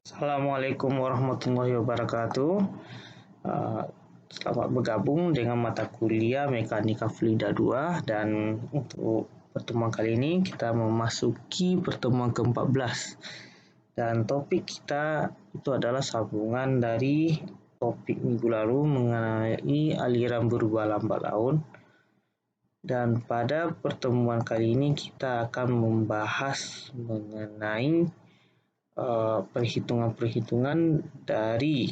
Assalamualaikum warahmatullahi wabarakatuh. Selamat bergabung dengan mata kuliah Mekanika Fluida 2 dan untuk pertemuan kali ini kita memasuki pertemuan ke-14 dan topik kita itu adalah sambungan dari topik minggu lalu mengenai aliran berubah lambat laun. Dan pada pertemuan kali ini kita akan membahas mengenai perhitungan-perhitungan dari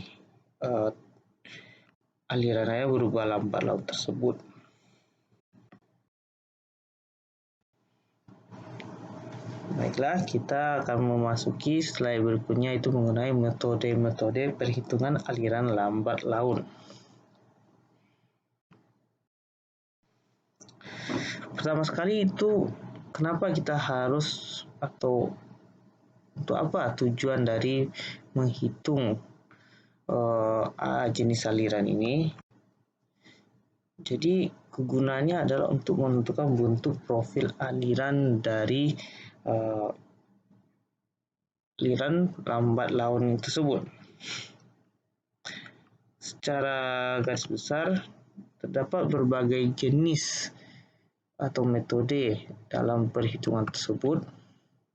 aliran air berubah lambat laun tersebut. Baiklah, kita akan memasuki slide berikutnya itu mengenai metode-metode perhitungan aliran lambat laun. Pertama sekali itu kenapa kita harus atau untuk apa tujuan dari menghitung jenis aliran ini? Jadi kegunaannya adalah untuk menentukan bentuk profil aliran dari aliran lambat laun tersebut. Secara garis besar, terdapat berbagai jenis atau metode dalam perhitungan tersebut.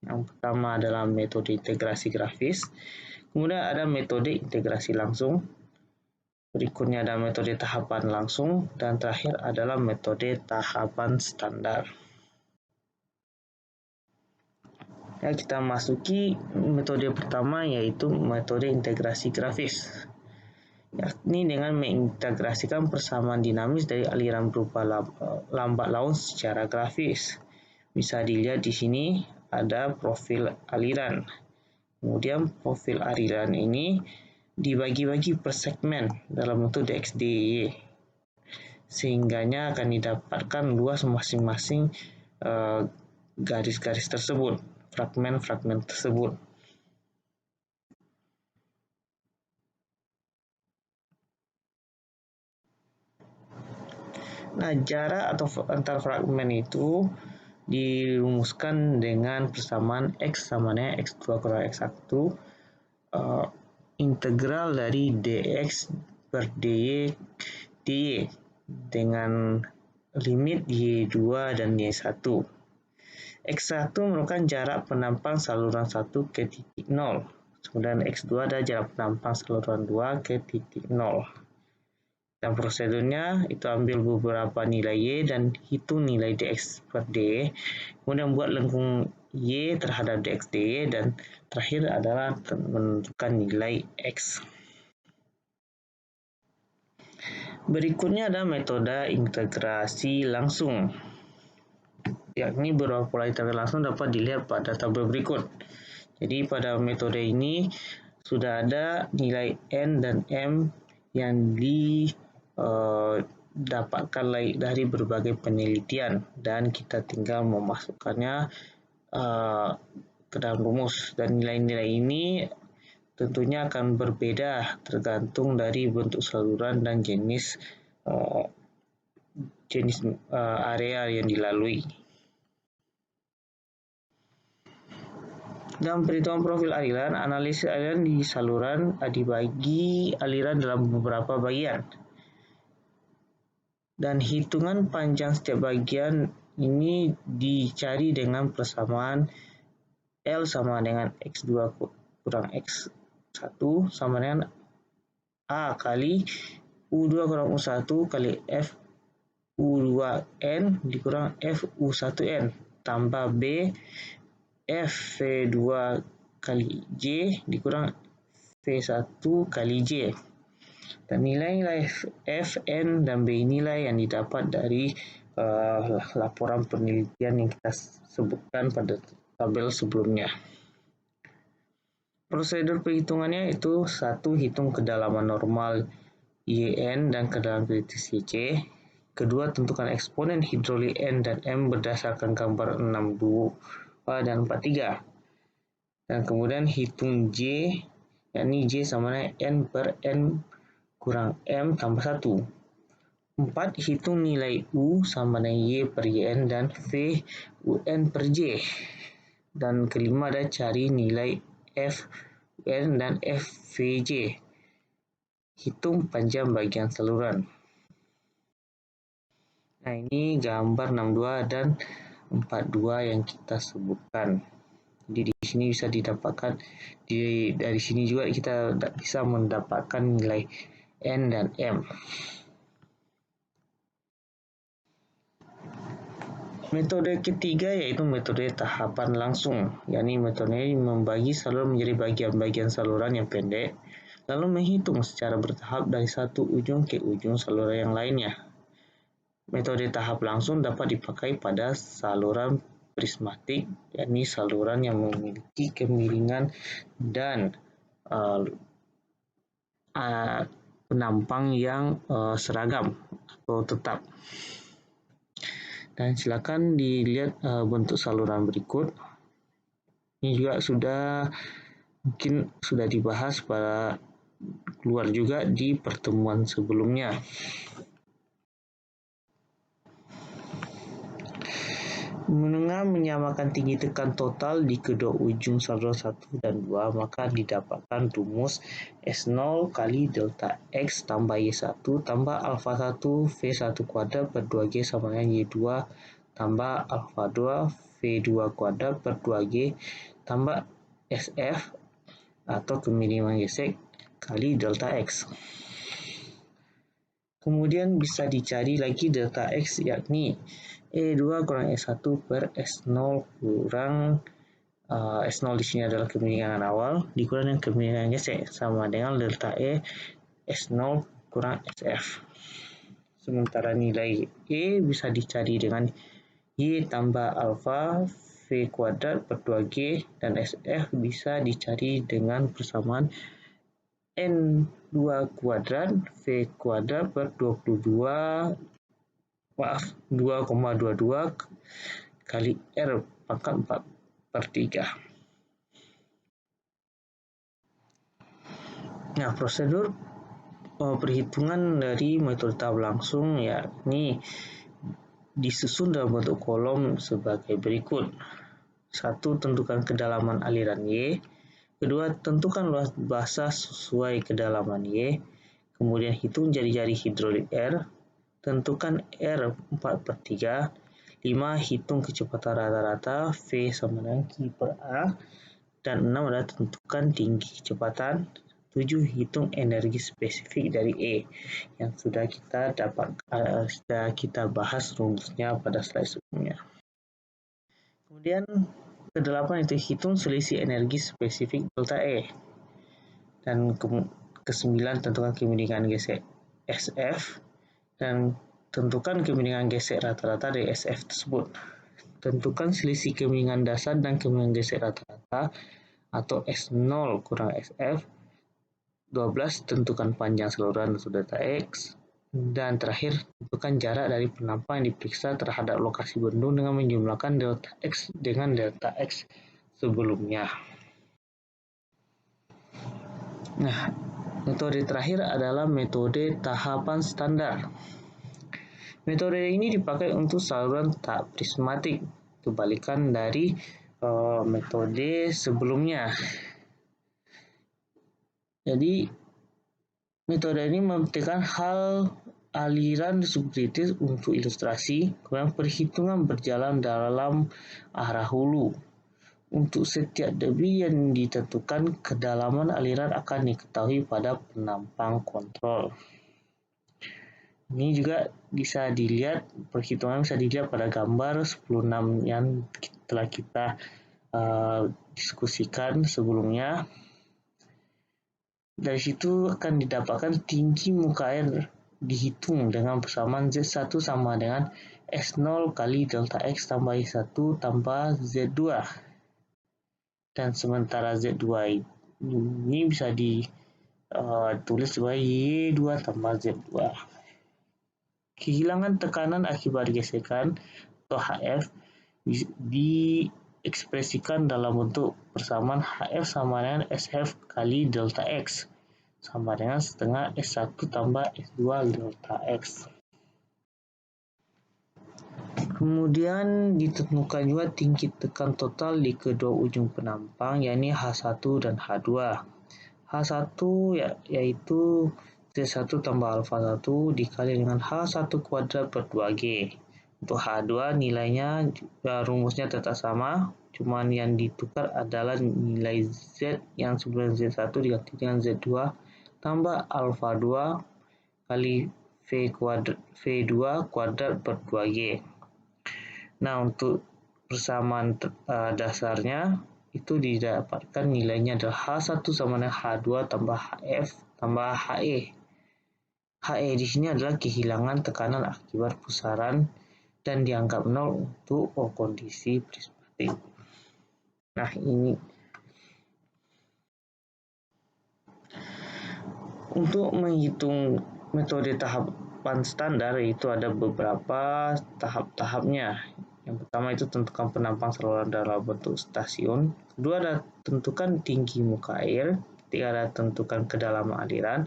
Yang pertama adalah metode integrasi grafis, kemudian ada metode integrasi langsung, berikutnya ada metode tahapan langsung, dan terakhir adalah metode tahapan standar. Ya, kita masuki metode pertama yaitu metode integrasi grafis, yakni dengan mengintegrasikan persamaan dinamis dari aliran berupa lambat laun secara grafis. Bisa dilihat di sini ada profil aliran. Kemudian profil aliran ini dibagi-bagi per segmen dalam bentuk DXDY, sehingganya akan didapatkan luas masing-masing garis-garis tersebut, fragmen-fragmen tersebut. Nah, jarak atau antar fragmen itu dirumuskan dengan persamaan X sama dengan X2 kurang X1 integral dari dx per dy dengan limit y2 dan y1. X1 merupakan jarak penampang saluran 1 ke titik 0, kemudian X2 adalah jarak penampang saluran 2 ke titik 0. Dan prosedurnya itu ambil beberapa nilai Y dan hitung nilai dx per dy, kemudian buat lengkung Y terhadap dx dy, dan terakhir adalah menentukan nilai X. Berikutnya ada metode integrasi langsung, yakni beberapa pola integrasi langsung dapat dilihat pada tabel berikut. Jadi pada metode ini sudah ada nilai N dan M yang dapatkan dari berbagai penelitian dan kita tinggal memasukkannya ke dalam rumus, dan nilai-nilai ini tentunya akan berbeda tergantung dari bentuk saluran dan jenis area yang dilalui. Dalam perhitungan profil aliran, analisis aliran di saluran dibagi aliran dalam beberapa bagian. Dan hitungan panjang setiap bagian ini dicari dengan persamaan L sama dengan X2 kurang X1 sama dengan A kali U2 kurang U1 kali F U2N dikurang F U1N tambah B F V2 kali J dikurang V1 kali J. Dan nilai-nilai F, N, dan B nilai yang didapat dari laporan penelitian yang kita sebutkan pada tabel sebelumnya. Prosedur perhitungannya itu 1. Hitung kedalaman normal YN dan kedalaman kritis YC. Kedua, tentukan eksponen hidrolik N dan M berdasarkan gambar 62 dan 43. Dan kemudian hitung J, yakni J sama dengan N per N kurang M tambah 1. 4. Hitung nilai U sama dengan Y per YN dan V UN per J. Dan kelima ada cari nilai F N dan FVJ. Hitung panjang bagian saluran. Nah, ini gambar 62 dan 42 yang kita sebutkan. Jadi di sini bisa didapatkan, dari sini juga kita bisa mendapatkan nilai N dan M. Metode ketiga yaitu metode tahapan langsung, yakni metode ini membagi saluran menjadi bagian-bagian saluran yang pendek, lalu menghitung secara bertahap dari satu ujung ke ujung saluran yang lainnya. Metode tahap langsung dapat dipakai pada saluran prismatik, yakni saluran yang memiliki kemiringan dan penampang yang seragam atau tetap. Dan silakan dilihat bentuk saluran berikut. Ini juga mungkin sudah dibahas pada keluar juga di pertemuan sebelumnya. Dengan menyamakan tinggi tekan total di kedua ujung saluran 1 dan 2, maka didapatkan rumus S0 kali delta X tambah Y1 tambah alfa 1 V1 kuadrat per 2G sama dengan Y2 tambah alfa 2 V2 kuadrat per 2G tambah SF atau kemiringan gesek kali delta X. Kemudian bisa dicari lagi delta X, yakni E2 kurang S1 per S0 kurang S0 di sini adalah kemiringan awal dikurang dengan kemiringan gesek sama dengan delta E S0 kurang SF. Sementara nilai E bisa dicari dengan Y tambah alfa V kuadrat per 2G dan SF bisa dicari dengan persamaan N2 kuadrat V kuadrat per 2,22 kali R pangkat 4 per 3. Nah, prosedur perhitungan dari metode tahap langsung yakni disusun dalam bentuk kolom sebagai berikut. 1. Tentukan kedalaman aliran Y. Kedua, tentukan luas basah sesuai kedalaman Y. Kemudian hitung jari-jari hidrolik R. Tentukan R 4 per 3. 5. Hitung kecepatan rata-rata V sama dengan Q per A. Dan 6 adalah tentukan tinggi kecepatan. 7. Hitung energi spesifik dari E yang sudah kita bahas rumusnya pada slide sebelumnya. Kemudian ke-8 itu hitung selisih energi spesifik delta E. Dan ke-9 tentukan kemiringan gesek SF dan tentukan kemiringan gesek rata-rata dari SF tersebut. Tentukan selisih kemiringan dasar dan kemiringan gesek rata-rata atau S0 kurang SF. 12. Tentukan panjang saluran atau delta X. Dan terakhir, tentukan jarak dari penampang yang diperiksa terhadap lokasi bendung dengan menjumlahkan delta X dengan delta X sebelumnya. Nah, metode terakhir adalah metode tahapan standar. Metode ini dipakai untuk saluran tak prismatik, kebalikan dari metode sebelumnya. Jadi, metode ini mementingkan hal aliran subkritis untuk ilustrasi, kemudian perhitungan berjalan dalam arah hulu. Untuk setiap debit yang ditentukan, kedalaman aliran akan diketahui pada penampang kontrol. Ini juga bisa dilihat, perhitungan bisa dilihat pada gambar 10.6 yang telah kita diskusikan sebelumnya. Dari situ akan didapatkan tinggi muka air dihitung dengan persamaan Z1 sama dengan S0 kali delta X tambah Y1 tambah Z2. Dan sementara Z2 ini bisa ditulis sebagai Y2 tambah Z2. Kehilangan tekanan akibat gesekan atau HF diekspresikan dalam bentuk persamaan HF sama dengan SF kali delta X sama dengan setengah S1 tambah S2 delta X. Kemudian ditentukan juga tinggi tekan total di kedua ujung penampang, yakni H1 dan H2. H1 yaitu Z1 tambah alfa 1 dikali dengan H1 kuadrat per 2G. Untuk H2 nilainya rumusnya tetap sama, cuman yang ditukar adalah nilai Z yang sebelum Z1 diganti dengan Z2 tambah alfa 2 kali V2 kuadrat per 2G. Nah, untuk persamaan dasarnya itu didapatkan nilainya adalah H1 sama dengan H2 tambah HF tambah HE. HE di sini adalah kehilangan tekanan akibat pusaran dan dianggap nol untuk kondisi prismatik. Nah, ini untuk menghitung metode tahapan standar itu ada beberapa tahap-tahapnya. Yang pertama itu tentukan penampang saluran dalam bentuk stasiun. Kedua ada tentukan tinggi muka air. Ketiga ada tentukan kedalaman aliran.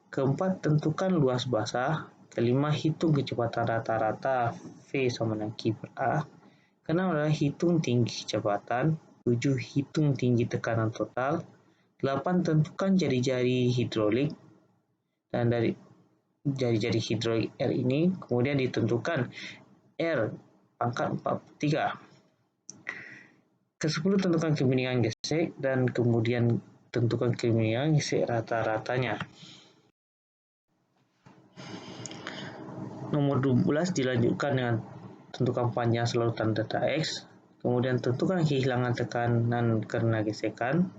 Keempat tentukan luas basah. Kelima hitung kecepatan rata-rata V sama dengan Q per A. Keenam adalah hitung tinggi kecepatan. 7 hitung tinggi tekanan total. 8 tentukan jari-jari hidrolik. Dan dari jari-jari hidrolik R ini kemudian ditentukan R pangkat 43. Ke-10 tentukan kemiringan gesek dan kemudian tentukan kemiringan gesek rata-ratanya. Nomor 12 dilanjutkan dengan tentukan panjang saluran data X, kemudian tentukan kehilangan tekanan karena gesekan,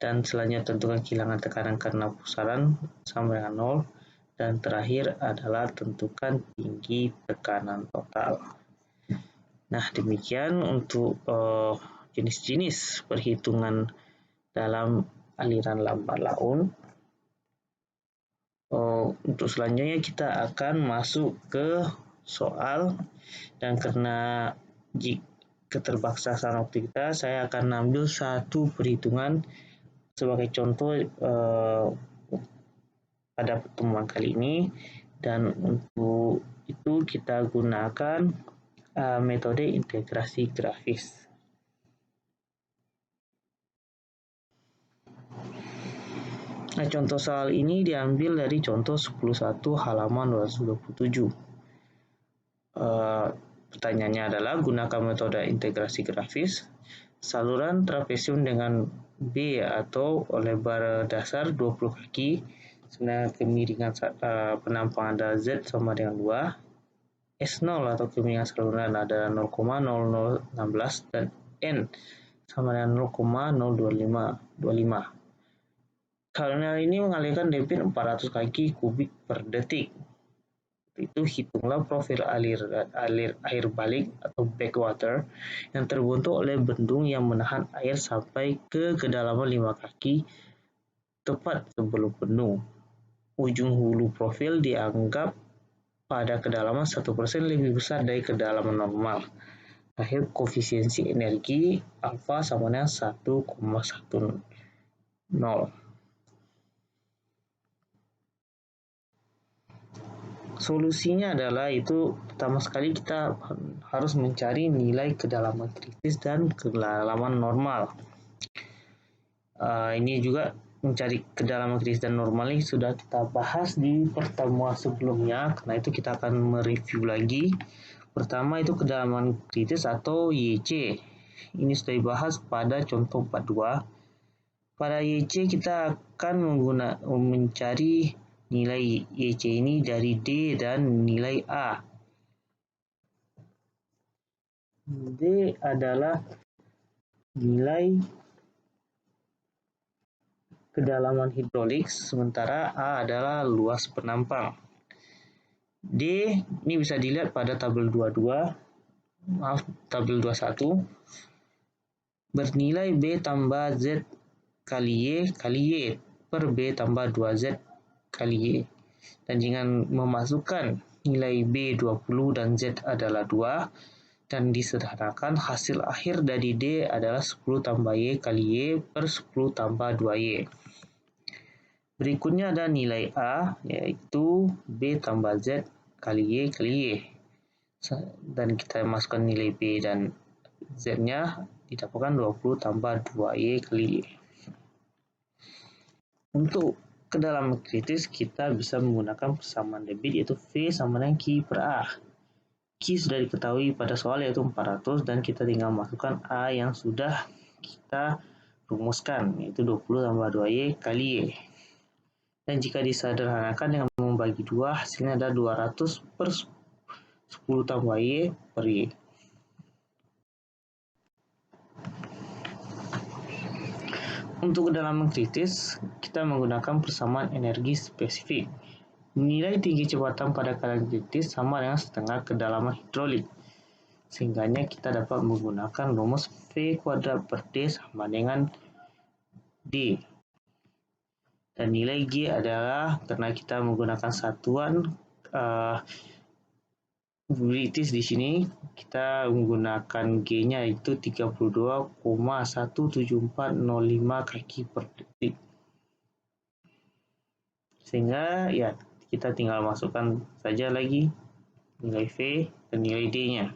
dan selanjutnya tentukan kehilangan tekanan karena pusaran sama dengan 0, dan terakhir adalah tentukan tinggi tekanan total. Nah, demikian untuk jenis-jenis perhitungan dalam aliran lambat laun. Untuk selanjutnya kita akan masuk ke soal, dan karena keterbatasan waktu kita, saya akan ambil satu perhitungan sebagai contoh pada pertemuan kali ini, dan untuk itu kita gunakan metode integrasi grafis. Nah, contoh soal ini diambil dari contoh 11 halaman 227. Pertanyaannya adalah gunakan metode integrasi grafis saluran trapesium dengan B atau lebar dasar 20 kaki, sedangkan kemiringan penampang adalah Z sama dengan 2. S0 atau kemiringan saluran adalah 0,0016 dan N sama dengan 0,025. Saluran ini mengalirkan debit 400 kaki kubik per detik. Itu hitunglah profil air balik atau backwater yang terbentuk oleh bendung yang menahan air sampai ke kedalaman 5 kaki tepat sebelum penuh. Ujung hulu profil dianggap pada kedalaman 1% lebih besar dari kedalaman normal. Terakhir, koefisiensi energi alfa sama dengan 1,10. Solusinya adalah itu pertama sekali kita harus mencari nilai kedalaman kritis dan kedalaman normal. Ini juga mencari kedalaman kritis dan normal ini sudah kita bahas di pertemuan sebelumnya, karena itu kita akan mereview lagi. Pertama itu kedalaman kritis atau YC. Ini sudah dibahas pada contoh 42. Pada YC kita akan mencari nilai YC ini dari D dan nilai A. D adalah nilai kedalaman hidrolik, sementara A adalah luas penampang. D ini bisa dilihat pada tabel 21 bernilai B tambah Z kali Y per B tambah 2Z kali Y. Dan dengan memasukkan nilai B 20 dan Z adalah 2, dan disederhanakan hasil akhir dari D adalah 10 tambah Y kali Y per 10 tambah 2Y. Berikutnya ada nilai A, yaitu B tambah Z kali Y kali Y. dan kita masukkan nilai B dan Z-nya, didapatkan 20 tambah 2Y kali Y. Untuk kedalaman kritis, kita bisa menggunakan persamaan debit, yaitu V sama dengan Q per A. Q sudah diketahui pada soal, yaitu 400, dan kita tinggal masukkan A yang sudah kita rumuskan, yaitu 20 tambah 2Y kali Y. Dan jika disederhanakan dengan membagi 2, hasilnya adalah 200 per 10 tambah Y per Y. Untuk kedalaman kritis, kita menggunakan persamaan energi spesifik. Nilai tinggi kecepatan pada keadaan kritis sama dengan setengah kedalaman hidrolik. Sehingga kita dapat menggunakan rumus V kuadrat per D sama dengan D. Dan nilai G adalah, karena kita menggunakan satuan kritis di sini, kita menggunakan G-nya itu 32,17405 kaki per detik. Sehingga ya kita tinggal masukkan saja lagi nilai V dan nilai D-nya.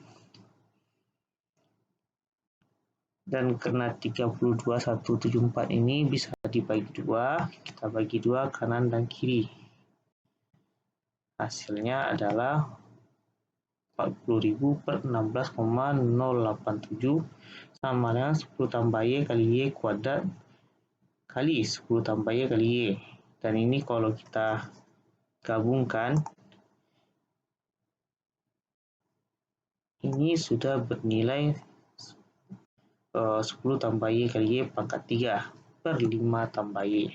Dan karena 32,174 ini bisa dibagi 2, kita bagi 2 kanan dan kiri. Hasilnya adalah 40.000 per 16,087 sama dengan 10 tambah Y kali Y kuadrat kali 10 tambah Y kali Y. Dan ini kalau kita gabungkan, ini sudah bernilai 10 tambah Y kali Y pangkat 3 per 5 tambah Y.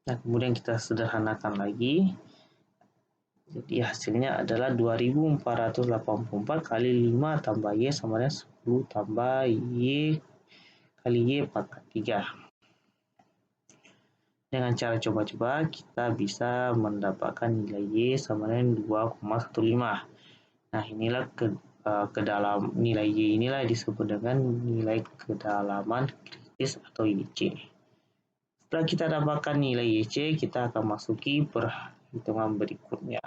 Nah, kemudian kita sederhanakan lagi. Jadi hasilnya adalah 2484 kali 5 tambah Y sama dengan 10 tambah Y kali Y pangkat 3. Dengan cara coba-coba, kita bisa mendapatkan nilai Y sama dengan 2,15. Nah, inilah kedalam nilai Y inilah disebut dengan nilai kedalaman kritis atau YC. Setelah kita dapatkan nilai YC, kita akan masuki perhitungan berikutnya.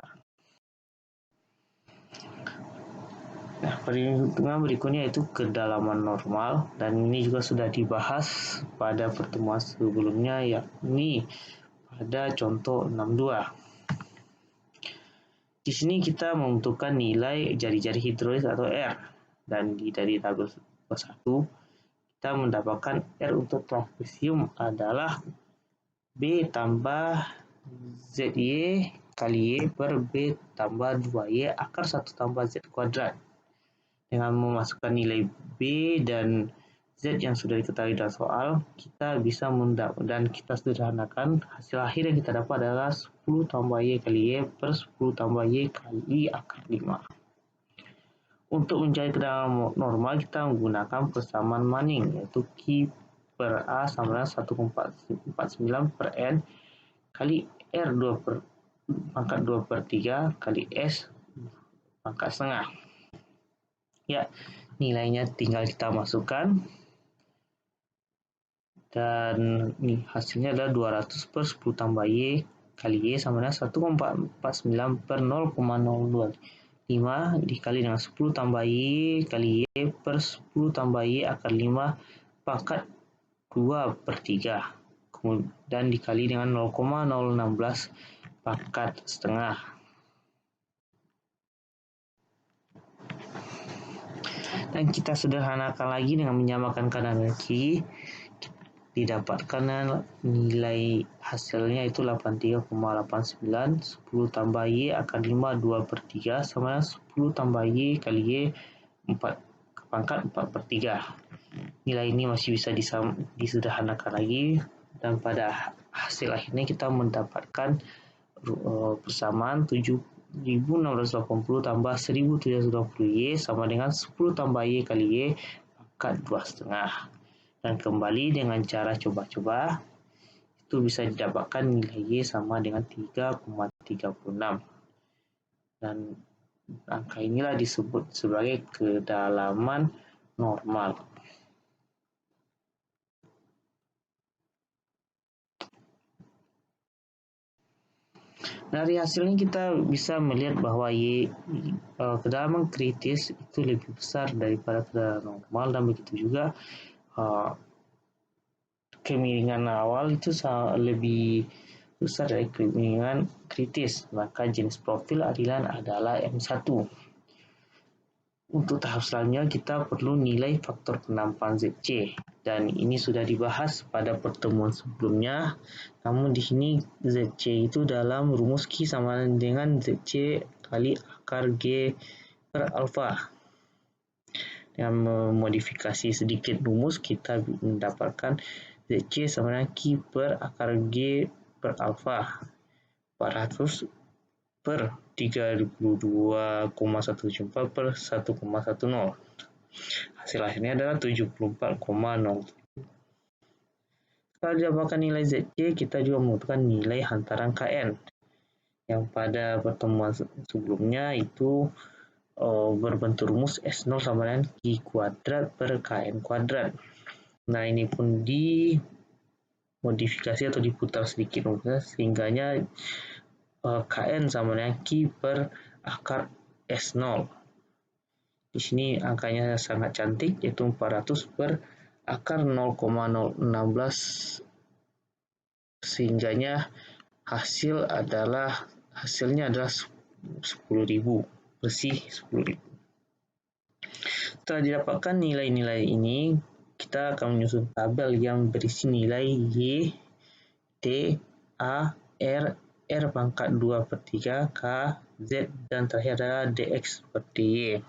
Nah, perhitungan berikutnya itu kedalaman normal, dan ini juga sudah dibahas pada pertemuan sebelumnya, yakni pada contoh 62. Di sini kita membutuhkan nilai jari-jari hidrolis atau R, dan dari tabel 1 kita mendapatkan R untuk trapesium adalah B tambah ZY kali Y per B tambah 2Y akar 1 tambah Z kuadrat. Dengan memasukkan nilai B dan Z yang sudah diketahui dalam soal, kita bisa dan kita sederhanakan, hasil akhir yang kita dapat adalah 10 tambah Y kali Y per 10 tambah Y kali akar 5. Untuk mencari kedalaman normal, kita menggunakan persamaan Manning, yaitu Q per A sama dengan 1,49 per N kali R pangkat 2 per 3 kali S pangkat setengah. Ya, nilainya tinggal kita masukkan. Dan nih, hasilnya adalah 200 per 10 tambah Y kali Y sama dengan 1,49 per 0,025 dikali dengan 10 tambah Y kali Y per 10 tambah Y akar 5 pangkat 2 per 3. Kemudian dikali dengan 0,016 pangkat setengah. Dan kita sederhanakan lagi dengan menyamakan kanan dan kiri. Didapatkan nilai hasilnya itu 83,89, 10 tambah Y akar 5 2 per 3 sama dengan 10 tambah Y kali Y 4 pangkat 4 per 3. Nilai ini masih bisa disederhanakan lagi, dan pada hasil akhirnya kita mendapatkan persamaan 7.680 tambah 1.720 Y sama dengan 10 tambah Y kali Y pangkat 2,5. Dan kembali dengan cara coba-coba, itu bisa didapatkan nilai Y sama dengan 3,36. Dan angka inilah disebut sebagai kedalaman normal. Dari hasilnya kita bisa melihat bahwa kedalaman kritis itu lebih besar daripada kedalaman normal, dan begitu juga kemiringan awal itu lebih besar dari kemiringan kritis. Maka jenis profil aliran adalah M1. Untuk tahap selanjutnya kita perlu nilai faktor penampang ZC, dan ini sudah dibahas pada pertemuan sebelumnya. Namun di sini ZC itu dalam rumus Q sama dengan ZC kali akar G per alfa. Dengan memodifikasi sedikit rumus, kita mendapatkan ZC sama dengan Q per akar G per alfa 400 per 32,174 per 1,10. Hasil akhirnya adalah 74,0. Setelah didapatkan nilai ZC, kita juga membutuhkan nilai hantaran Kn, yang pada pertemuan sebelumnya itu berbentuk rumus S0 sama dengan Q kuadrat per Kn kuadrat. Nah, ini pun dimodifikasi atau diputar sedikit rumusnya, sehingganya Kn sama dengan Q per akar S0. Di sini angkanya sangat cantik, yaitu 400 per akar 0,016, sehingganya hasilnya adalah 10.000, bersih 10.000. Setelah didapatkan nilai-nilai ini, kita akan menyusun tabel yang berisi nilai Y, T, A, R pangkat 2 per 3, K, Z, dan terakhir adalah DX per DY.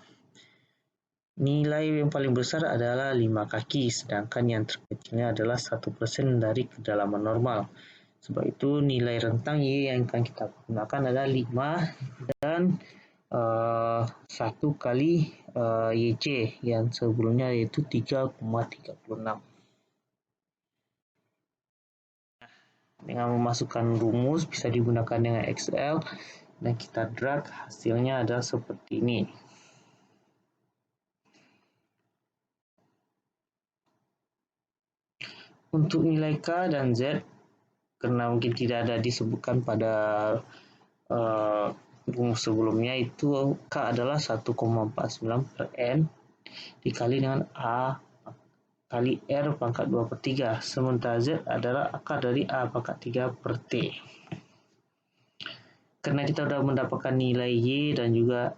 Nilai yang paling besar adalah 5 kaki, sedangkan yang terkecilnya adalah 1% dari kedalaman normal. Sebab itu nilai rentang Y yang akan kita gunakan adalah 5 dan 1 kali YC yang sebelumnya yaitu 3,36. Dengan memasukkan rumus bisa digunakan dengan Excel dan kita drag, hasilnya adalah seperti ini. Untuk nilai K dan Z, karena mungkin tidak ada disebutkan pada rumus sebelumnya, itu K adalah 1,49 per N dikali dengan A kali R pangkat 2 per 3, sementara Z adalah akar dari A pangkat 3 per T. Karena kita sudah mendapatkan nilai Y dan juga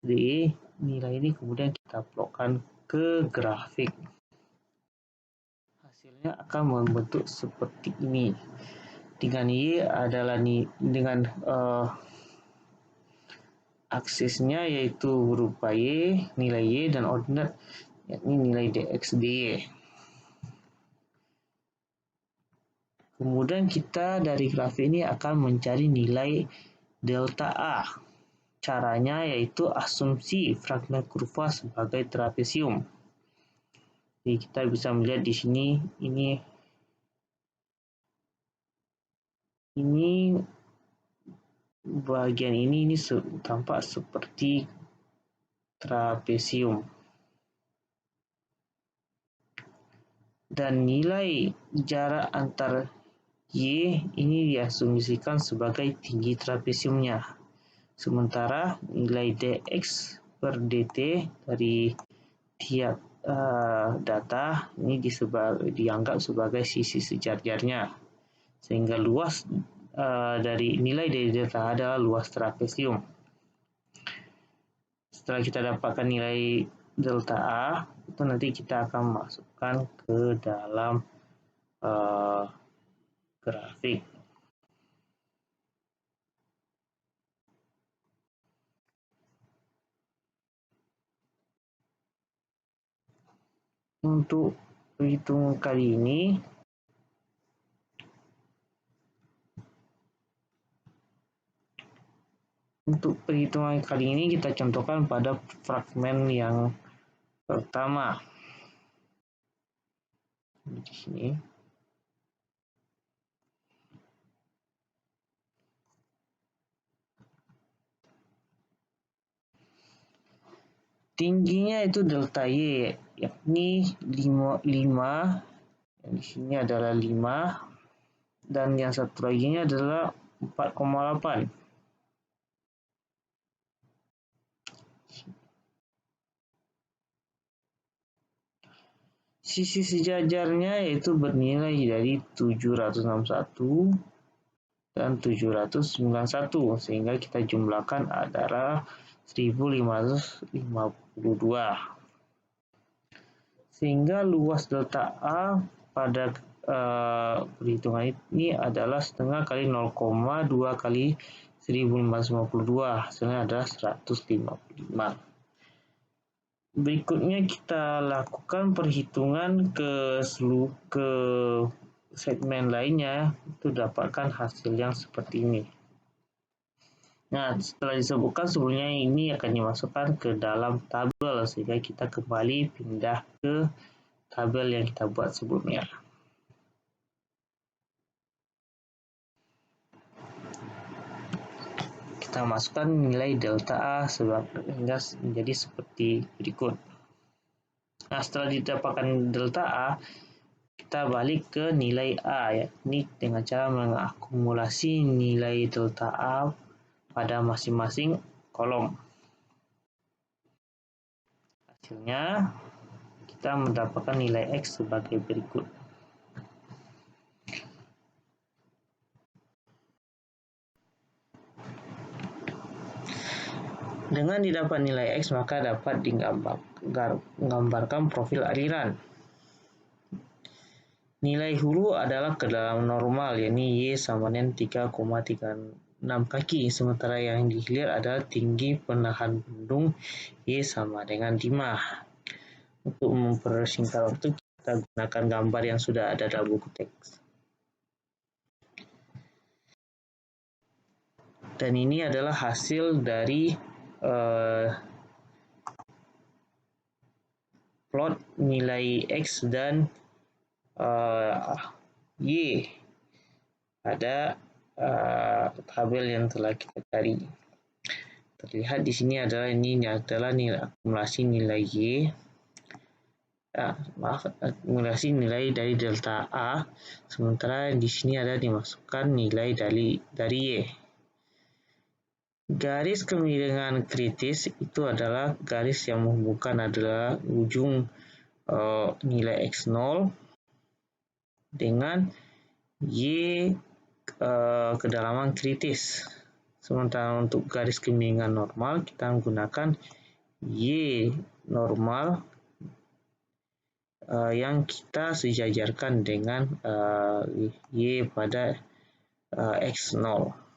DY, nilai ini kemudian kita plotkan ke grafik. Hasilnya akan membentuk seperti ini. Dengan Y adalah dengan aksesnya yaitu berupa Y, nilai Y, dan ordinat yakni nilai DX DY. Kemudian kita dari grafik ini akan mencari nilai delta A. Caranya yaitu asumsi fragmen kurva sebagai trapesium. Jadi kita bisa melihat di sini ini bagian ini tampak seperti trapesium. Dan nilai jarak antar Y ini diasumsikan sebagai tinggi trapesiumnya. Sementara nilai dx per dt dari tiap data ini dianggap sebagai sisi sejajarnya, sehingga luas dari nilai dari delta adalah luas trapesium. Setelah kita dapatkan nilai delta A, itu nanti kita akan masukkan ke dalam grafik. Untuk perhitungan kali ini, kita contohkan pada fragmen yang pertama. Di sini. Tingginya itu delta Y, yakni 5, yang di sini adalah 5, dan yang satu lagi adalah 4,8. Sisi sejajarnya yaitu bernilai dari 761 dan 791, sehingga kita jumlahkan adalah 1552. Sehingga luas delta A pada perhitungan ini adalah setengah kali 0,2 kali 1552, hasilnya adalah 155. Berikutnya kita lakukan perhitungan ke segmen lainnya, itu dapatkan hasil yang seperti ini. Nah, setelah disebutkan sebelumnya, ini akan dimasukkan ke dalam tabel, sehingga kita kembali pindah ke tabel yang kita buat sebelumnya. Kita masukkan nilai delta A sehingga menjadi seperti berikut. Nah, setelah didapatkan delta A, kita balik ke nilai A, ya. Ini dengan cara mengakumulasi nilai delta A pada masing-masing kolom. Hasilnya, kita mendapatkan nilai X sebagai berikut. Dengan didapat nilai X, maka dapat digambarkan profil aliran. Nilai hulu adalah kedalaman normal, yakni Y sama dengan 3,36 kaki, sementara yang di hilir adalah tinggi penahan bendung Y sama dengan 5. Untuk mempersingkat waktu, kita gunakan gambar yang sudah ada dalam buku teks. Dan ini adalah hasil dari plot nilai X dan Y pada tabel yang telah kita cari. Terlihat di sini adalah nilai akumulasi nilai Y. Akumulasi nilai dari delta A, sementara di sini ada dimasukkan nilai dari Y. Garis kemiringan kritis itu adalah garis yang menghubungkan adalah ujung nilai X0 dengan Y kedalaman kritis. Sementara untuk garis kemiringan normal, kita menggunakan Y normal yang kita sejajarkan dengan Y pada X0.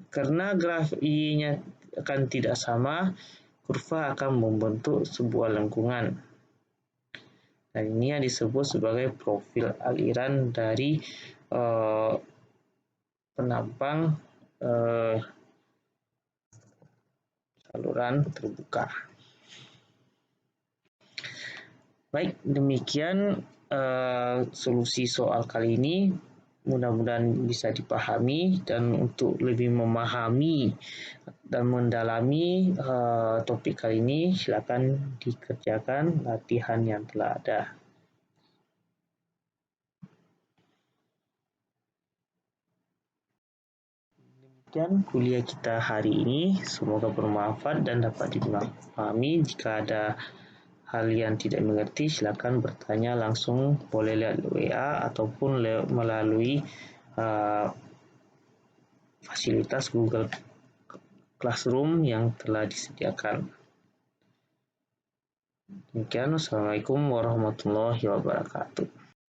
Karena graf Y-nya akan tidak sama, kurva akan membentuk sebuah lengkungan. Dan ini yang disebut sebagai profil aliran dari penampang saluran terbuka. Baik, demikian solusi soal kali ini. Mudah-mudahan bisa dipahami, dan untuk lebih memahami dan mendalami topik kali ini, silakan dikerjakan latihan yang telah ada. Demikian kuliah kita hari ini, semoga bermanfaat dan dapat dipahami. Jika ada hal yang tidak mengerti, silakan bertanya langsung, boleh lewat WA ataupun melalui fasilitas Google Classroom yang telah disediakan. Demikian, Assalamualaikum warahmatullahi wabarakatuh.